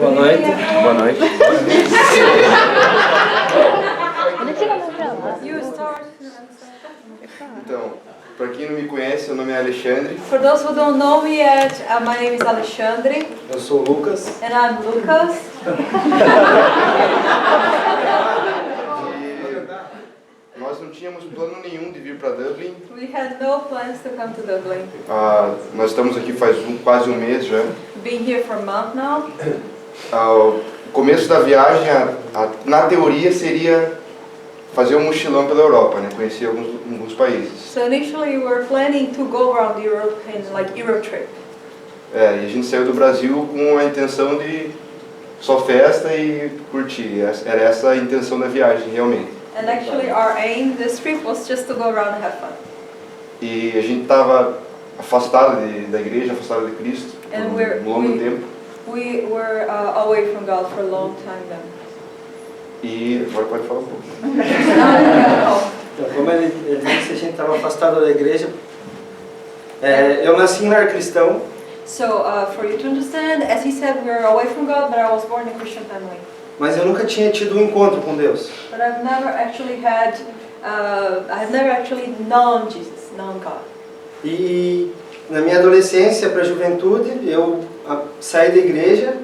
Boa noite. Boa noite. Então, para quem não me conhece, meu nome é Alexandre. For those who don't know me yet, my name is Alexandre. Eu sou o Lucas. And I'm Lucas. E nós não tínhamos plano nenhum de vir para Dublin. We had no plans to come to Dublin. Nós estamos aqui faz quase um mês já. Been here for a month now. O começo da viagem, na teoria, seria fazer um mochilão pela Europa, né? Conhecer alguns países. So initially we were planning to go around Europe in like Euro trip. E a gente saiu do Brasil com a intenção de só festa e curtir. Era essa a intenção da viagem, realmente. And actually our aim this trip was just to go around and have fun. E a gente estava afastado da igreja, afastado de Cristo por um longo tempo. We were away from God for a long time then. E agora pode falar um pouco. Então, como ele disse, a gente estava afastado da igreja. Eu nasci em lar cristão. So for you to understand, as he said, we were away from God, but I was born in a Christian family. Mas eu nunca tinha tido um encontro com Deus. But I've never actually known Jesus, known God. E na minha adolescência para a juventude, eu saí da igreja.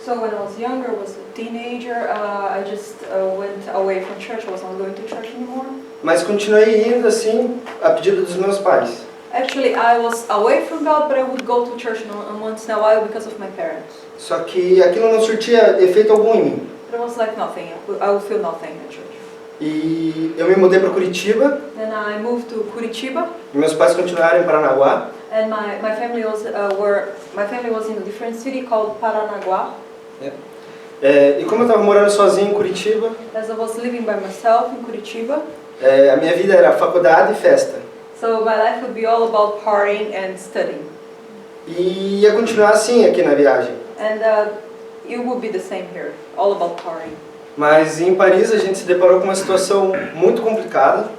So when I was younger, was a teenager, I just went away from church. I wasn't going to church anymore. Mas continuei indo assim, a pedido dos meus pais. Actually, I was away from God, but I would go to church once in a while because of my parents. Só que aquilo não surtia efeito algum em mim. But it was like nothing. I would feel nothing at church. E eu me mudei para Curitiba. Then I moved to Curitiba. E meus pais continuaram em Paranaguá. And my family was in a different city called Paranaguá. E como eu estava morando sozinho em Curitiba, As I was living by myself in Curitiba, a minha vida era faculdade e festa. so my life would be all about partying and studying. E ia continuar assim aqui na viagem. And it would be the same here, all about partying. Mas em Paris a gente se deparou com uma situação muito complicada.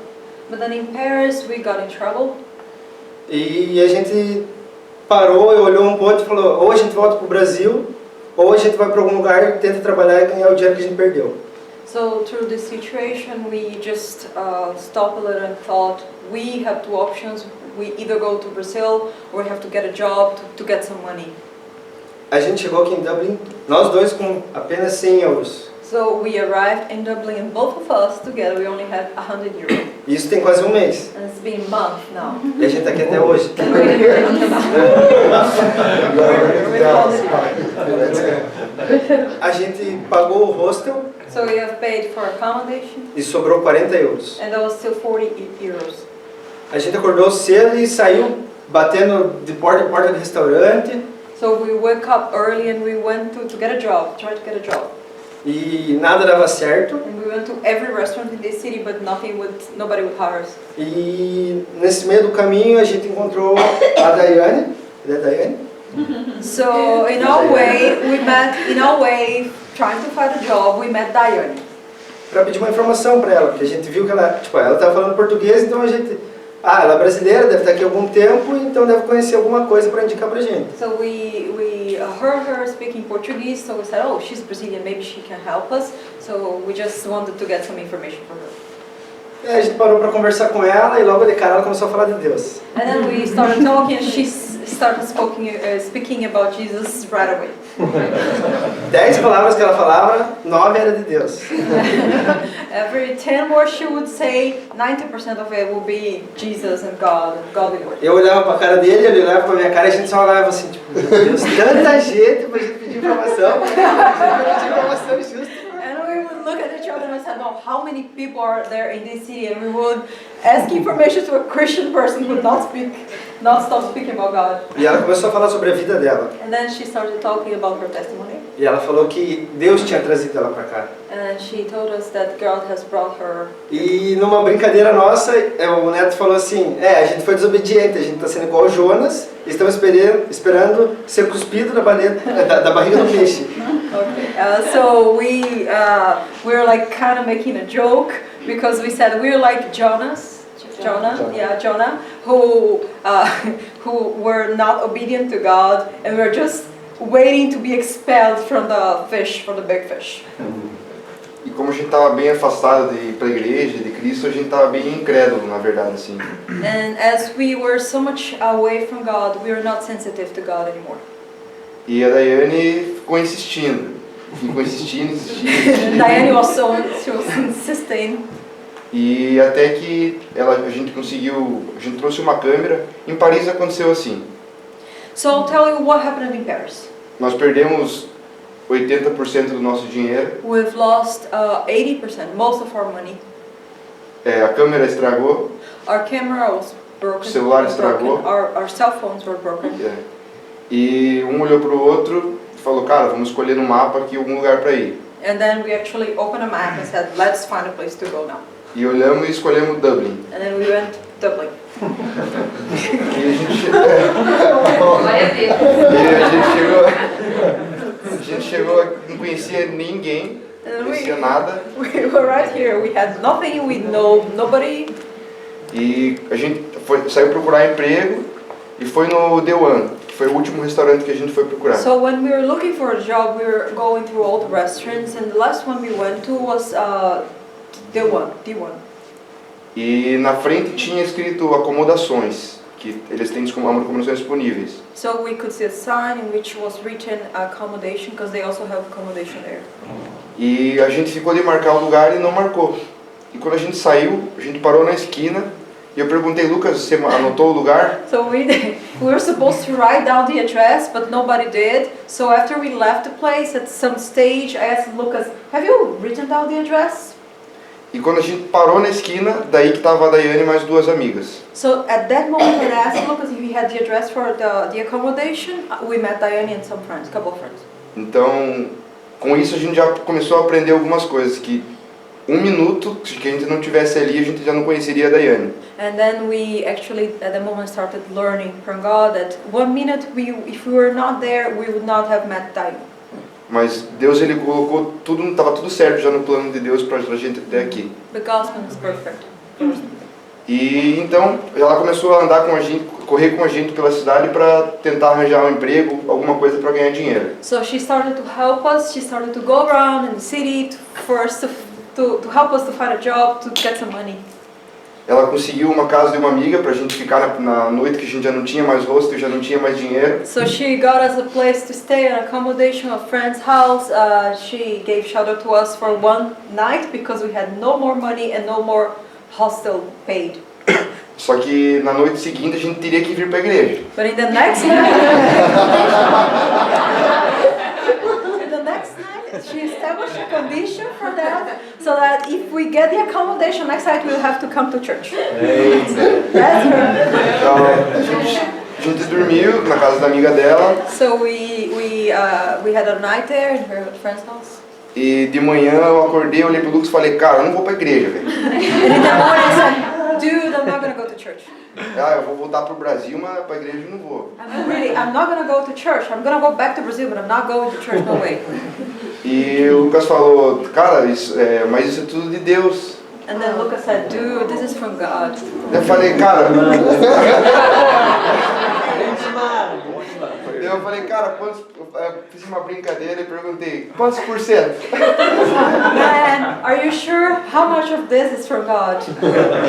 But then in Paris we got in trouble. E a gente parou e olhou um pouco e falou: ou a gente volta para o Brasil, ou a gente vai para algum lugar e tenta trabalhar e ganhar o dinheiro que a gente perdeu. So through this situation we just stopped a little and thought we have two options. We either go to Brazil or we have to get a job to get some money. A gente chegou aqui em Dublin, nós dois com apenas 100 euros. So we arrived in Dublin and both of us together we only had 100 euros. E isso tem quase um mês. And it's been a month now. E a gente está aqui até hoje. And we're here until now. A gente pagou o hostel So we have paid for accommodation e sobrou 40 euros. and that was still 40 euros. A gente acordou cedo e saiu batendo de porta em porta de restaurante. So we woke up early and we went to get a job, try to get a job. E nada dava certo. And we went to every restaurant in this city, but nobody would hire us. E nesse meio do caminho a gente encontrou a Daiane. É a Daiane? So in our way, trying to find a job, we met Diane. Para pedir uma informação para ela, porque a gente viu que ela estava falando português, então a gente, ela é brasileira, deve estar aqui há algum tempo, então deve conhecer alguma coisa para indicar para a gente. So we heard her speaking Portuguese, so we said, oh, she's Brazilian, maybe she can help us. So we just wanted to get some information from her. A gente parou para conversar com ela e logo de cara ela começou a falar de Deus. And then we started talking and she started speaking about Jesus right away. 10 palavras que ela falava, 9 era de Deus. Every 10 words she would say, 90% of it would be Jesus and God and godly words. Eu olhava para a cara dele, ele olhava para a minha cara e a gente só olhava assim, tipo, meu Deus, tanta gente para a gente pedir informação. A gente pedir informação justa. And we would look at each other and said, "No, how many people are there in this city?" And we would ask information to a Christian person who would not stop speaking about God. E ela começou a falar sobre a vida dela. And then she started talking about her testimony. E ela falou que Deus tinha trazido ela para cá. And she told us that God has brought her. E numa brincadeira nossa, o Neto falou assim, a gente foi desobediente, a gente está sendo igual o Jonas, e estamos esperando ser cuspido da barriga do peixe. Okay. So we're like kind of making a joke because we said we're like Jonah, who were not obedient to God, and we're just waiting to be expelled from the fish, from the big fish. E como a gente estava bem afastado de ir para a igreja, de Cristo, a gente estava bem incrédulo, na verdade, assim. And as we were so much away from God, we were not sensitive to God anymore. E a Daiane ficou insistindo. Insistindo. Diane she was insisting. E até que a gente trouxe uma câmera. Em Paris aconteceu assim. So I'll tell you what happened in Paris. Nós perdemos 80% do nosso dinheiro. We've lost 80%, most of our money. A câmera estragou. Our camera was broken. O celular estragou. Our cell phones were broken. E um olhou para o outro e falou, cara, vamos escolher no mapa aqui algum lugar para ir. And then we actually opened a map and said, let's find a place to go now. E olhamos e escolhemos Dublin. And then we went to Dublin. A gente chegou, não conhecia ninguém, não conhecia nada. We were right here. We had nothing. We know nobody. E a gente saiu procurar emprego e foi no The One, que foi o último restaurante que a gente foi procurar. So when we were looking for a job, we were going through all the restaurants, and the last one we went to was The One. E na frente tinha escrito acomodações, que eles têm acomodações disponíveis. So we could see a sign in which was written accommodation, because they also have accommodation there. E a gente ficou de marcar o lugar e não marcou. E quando a gente saiu, a gente parou na esquina e eu perguntei, Lucas, você anotou o lugar? So we were supposed to write down the address, but nobody did. So after we left the place, at some stage, I asked Lucas, have you written down the address? E quando a gente parou na esquina, daí que estava a Daiane e mais duas amigas. So at that moment, when I asked Lucas if he had the address for the accommodation, we met Diane and some friends, couple of friends. Então, com isso a gente já começou a aprender algumas coisas, que um minuto, que a gente não tivesse ali, a gente já não conheceria a Daiane. And then we actually, at the moment, started learning from God that 1 minute, if we were not there, we would not have met Diane. Mas Deus, ele colocou tudo, estava tudo certo já no plano de Deus para a gente até aqui. The gospel is perfect. E então ela começou a andar com a gente, correr com a gente pela cidade para tentar arranjar um emprego, alguma coisa para ganhar dinheiro. So she started to help us. She started to go around in the city to help us to find a job, to get some money. Ela conseguiu uma casa de uma amiga para a gente ficar na noite que a gente já não tinha mais rosto e já não tinha mais dinheiro. So she got us a place to stay, an accommodation, a friend's house. She gave shelter to us for one night because we had no more money and no more hostel paid. Só que na noite seguinte a gente teria que vir para a igreja. But in the next night, she established a condition for that, so that if we get the accommodation next night, we'll have to come to church. That's her. Então a gente dormiu na casa da amiga dela. So we had a night there in her friend's house. E de manhã eu acordei, olhei pro Lucas e falei, cara, eu não vou para a igreja, velho. And in the morning I said, dude, I'm not gonna go to church. Eu vou voltar pro Brasil, mas para a igreja eu não vou. I'm not gonna go to church. I'm gonna go back to Brazil, but I'm not going to church, no way. E o Lucas falou, cara, mas isso é tudo de Deus. And then Lucas said, dude, this is from God. Eu falei, cara, eu fiz uma brincadeira e perguntei, quantos por cento? Man, are you sure? How much of this is from God?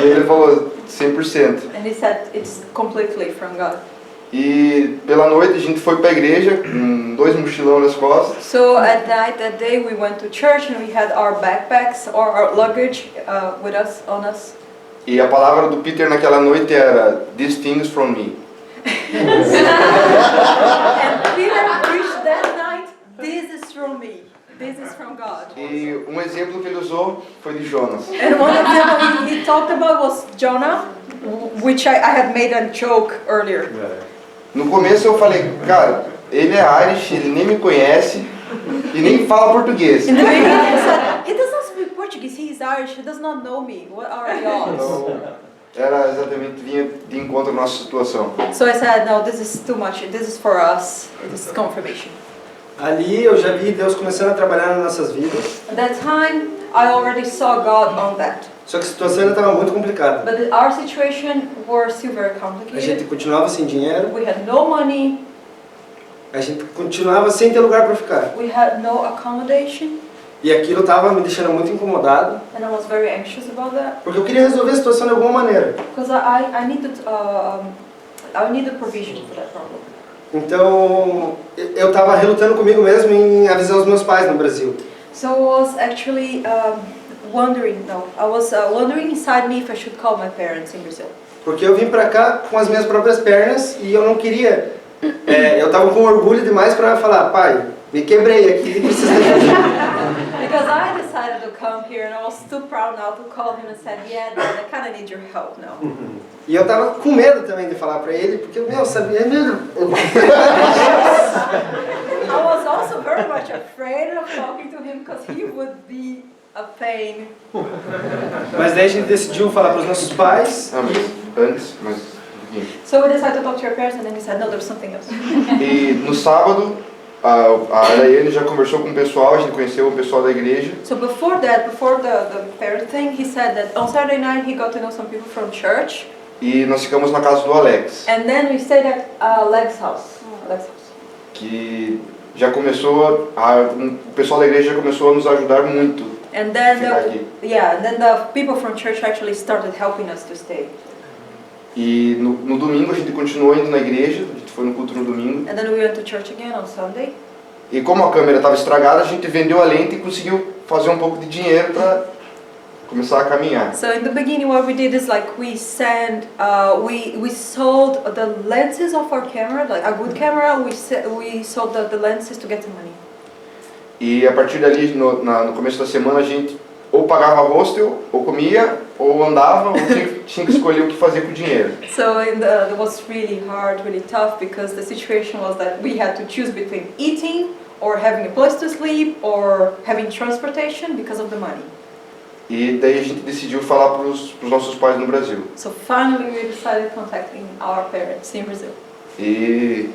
E ele falou, 100%. And he said, it's completely from God. E pela noite a gente foi para a igreja com 2 mochilão nas costas. So at night, that day, we went to church and we had our backpacks or our luggage with us, on us. E a palavra do Peter naquela noite era, these things from me. And Peter preached that night, this is from me. This is from God. E um exemplo que ele usou foi de Jonas. And one of them he talked about was Jonah, which I had made a joke earlier. No começo eu falei, cara, ele é Irish, ele nem me conhece e nem fala português. In the beginning he said, he does not speak Portuguese, he is Irish, he does not know me. What are the odds? Então, era exatamente, vinha de encontro à nossa situação. So I said, no, this is too much, this is for us, this is confirmation. Ali eu já vi Deus começando a trabalhar nas nossas vidas. At that time, I already saw God on that. Só que a situação ainda estava muito complicada. But our situation was still very A gente complicated. continuava sem dinheiro. We had no money. A gente continuava sem ter lugar para ficar. We had no accommodation, E aquilo estava me deixando muito incomodado, and I was very anxious about that porque eu queria resolver a situação de alguma maneira. because I needed provision for that problem. Então, eu estava relutando comigo mesmo em avisar os meus pais no Brasil. So I was actually wondering inside me if I should call my parents in Brazil. Porque eu vim pra cá com as minhas próprias pernas e eu não queria... eu tava com orgulho demais para falar, pai, me quebrei aqui, precisa de ajuda. Because I decided to come here and I was too proud now to call him and said, yeah, Dad, I kind of need your help now. E eu tava com medo também de falar pra ele, porque eu sabia... I was also very much afraid of talking to him because he would be a pain. Mas daí a gente decidiu falar pros nossos pais. So we decided to talk to your parents and then we said, no, there's something else. E no sábado, a Ariane já conversou com o pessoal, a gente conheceu o pessoal da igreja. So before that, before the parent thing, he said that on Saturday night he got to know some people from church. E nós ficamos na casa do Alex. And then we stayed at Alex's house. Que já começou, o pessoal da igreja já começou a nos ajudar muito. And then Ficar aqui. and then the people from church actually started helping us to stay. E no domingo a gente continuou indo na igreja, a gente foi no culto no domingo. And then we went to church again on Sunday. E como a câmera estava estragada, a gente vendeu a lente e conseguiu fazer um pouco de dinheiro para começar a caminhar. So in the beginning, what we did is like we sold the lenses of our camera, like a good camera. We sold the lenses to get some money. E a partir dali, no começo da semana, a gente ou pagava hostel, ou comia, ou andava, ou tinha que escolher o que fazer com o dinheiro. So it was really hard, really tough, because the situation was that we had to choose between eating or having a place to sleep or having transportation because of the money. E daí a gente decidiu falar para os nossos pais no Brasil. So finally we decided contacting our parents in Brazil. E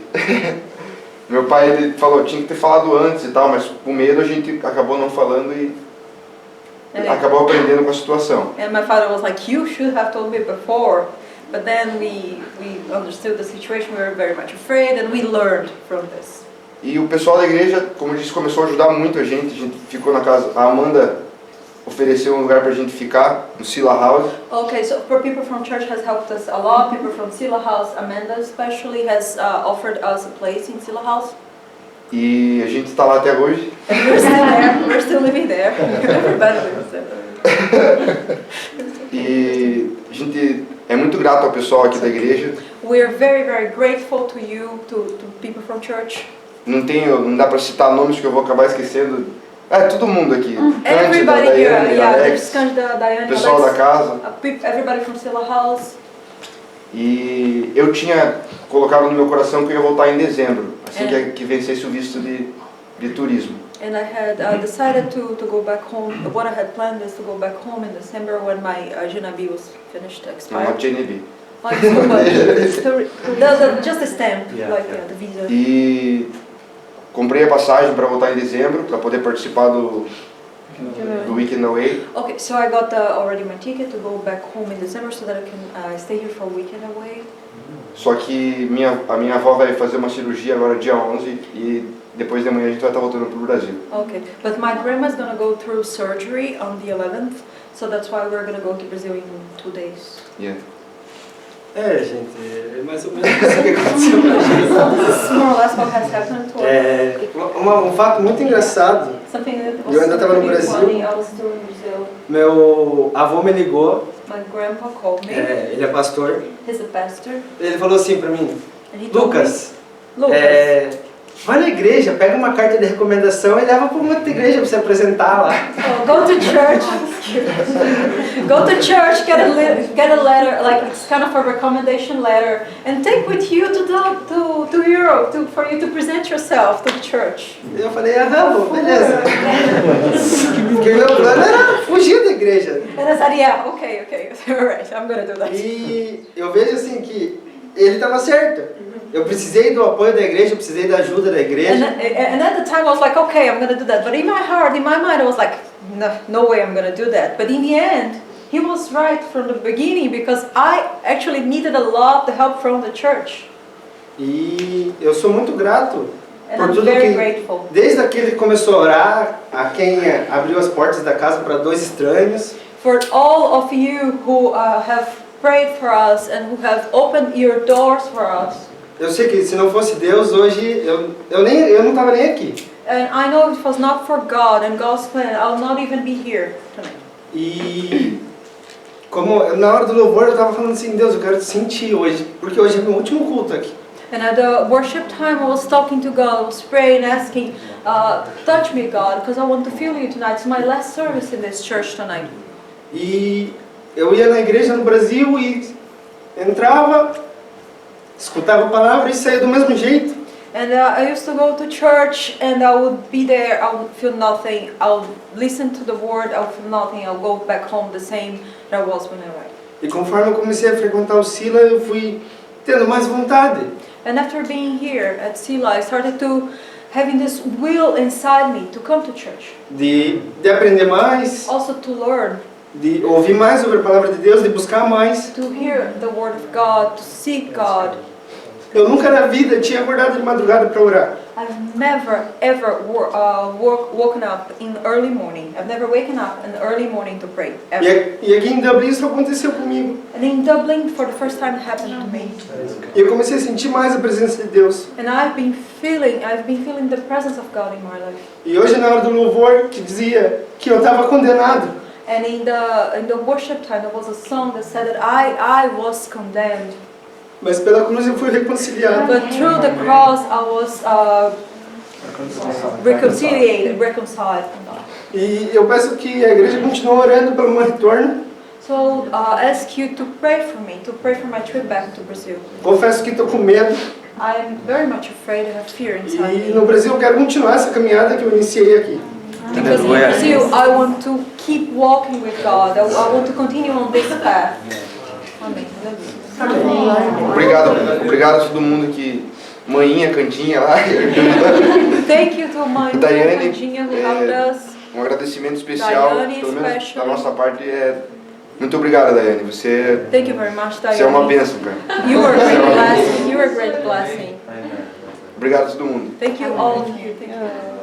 meu pai ele falou, tinha que ter falado antes e tal, mas com medo a gente acabou não falando e acabou aprendendo com a situação. And my father was like, you should have told me before. But then we understood the situation, we were very much afraid, and we learned from this. E o pessoal da igreja, como eu disse, começou a ajudar muito a gente ficou na casa, a Amanda ofereceu um lugar para a gente ficar, no Selah House. Okay, so for people from church has helped us a lot. People from Selah House, Amanda especially, has offered us a place in Selah House. E a gente está lá até hoje. And we're still there. We're still living there. Everybody lives there. E a gente é muito grato ao pessoal aqui da igreja. We're very, very grateful to you, to people from church. Não dá para citar nomes que eu vou acabar esquecendo. Todo mundo aqui. Everybody Cândida, here, Daiane, yeah, Alex, there's Cândida, Daiane, pessoal Alex, da casa. Everybody from Selah House. E eu tinha colocado no meu coração que eu ia voltar em dezembro, assim que vencesse o visto de turismo. And I had decided to go back home. What I had planned is to go back home in December when my GNB was finished, expired. Não, GNB. Oh, desculpa. Just the stamp, the visa. E comprei a passagem para voltar em dezembro, para poder participar do Weekend Away. Okay, so I got already my ticket to go back home in December so that I can stay here for a weekend away. Só que a minha avó vai fazer uma cirurgia agora dia 11 e depois de amanhã a gente vai estar voltando para o Brasil. Okay, but my grandma's gonna go through surgery on the 11th, so that's why we're gonna go to Brazil in 2 days. Yeah. Gente, é mais ou menos isso que aconteceu com a gente. So this is more or less what has happened to us. Um fato muito engraçado. Something that was Eu ainda estava no pretty Brasil. funny. I was still in Brazil. Meu avô me ligou. My grandpa called me. Ele é pastor. He's a pastor. Ele falou assim pra mim: And he told Lucas, me, Lucas, vai na igreja, pega uma carta de recomendação e leva para uma outra igreja para você apresentar lá. go to church. Go to church, get a letter, like it's kind of a recommendation letter, and take with you to Europe for you to present yourself to the church. E eu falei, vou, beleza. Porque meu plano era fugir da igreja. And I said, yeah, okay, alright, I'm gonna do that. E eu vejo assim que ele estava certo. Eu precisei do apoio da igreja, eu precisei da ajuda da igreja. And at the time I was like, okay, I'm gonna do that. But in my heart, in my mind, I was like, no way I'm gonna do that. But in the end, he was right from the beginning because I actually needed a lot of help from the church. E eu sou muito grato And por I'm tudo very que, grateful. desde aquele que começou a orar, a quem abriu as portas da casa para 2 estranhos, For all of you who have prayed for us and who have opened your doors for us. eu sei que se não fosse Deus, hoje eu não estava nem aqui. And I know if it was not for God and God's plan, I will not even be here tonight. E como na hora do louvor eu estava falando assim, Deus, eu quero te sentir hoje, porque hoje é meu último culto aqui. And at the worship time, I was talking to God, I was praying, asking, touch me, God, because I want to feel you tonight. It's my last service in this church tonight. E eu ia na igreja no Brasil e entrava, escutava a palavra e saía do mesmo jeito. And I used to go to church and I would be there, I would feel nothing. I would listen to the word, I would feel nothing. I would go back home the same that I was when I arrived. E conforme eu comecei a frequentar o Selah, eu fui tendo mais vontade. And after being here at Selah, I started to having this will inside me to come to church. De aprender mais, Also to learn, de ouvir mais sobre a palavra de Deus, de buscar mais. to hear the word of God, to seek God. Eu nunca na vida tinha acordado de madrugada para orar. I've never ever woken up in early morning. I've never waken up in early morning to pray. Ever. E aqui em Dublin isso aconteceu comigo. And in Dublin, for the first time, it happened to me. E eu comecei a sentir mais a presença de Deus. And I've been feeling the presence of God in my life. E hoje na hora do louvor que dizia que eu estava condenado. And in the worship time, there was a song that said that I was condemned. Mas pela cruz eu fui reconciliado. But through the cross, I was reconciled from God. E eu peço que a igreja continue orando pelo meu retorno. So ask you to pray for me, to pray for my trip back to Brazil. Confesso que estou com medo. I'm very much afraid and have fear inside E me. no Brasil eu quero continuar essa caminhada que eu iniciei aqui. Because in Brazil, I want to keep walking with God. I want to continue on this path. Amém. Obrigado a todo mundo que manhinha, cantinha lá. Thank you to my Daiane, Virginia who helped us. Um agradecimento especial, Daiane, pelo menos especially. da nossa parte, muito obrigado, Daiane. Você Thank you very much, Diane. é uma bênção, cara. You are a great blessing. You are a great blessing. Obrigado a todo mundo. Thank you all of you. Thank you.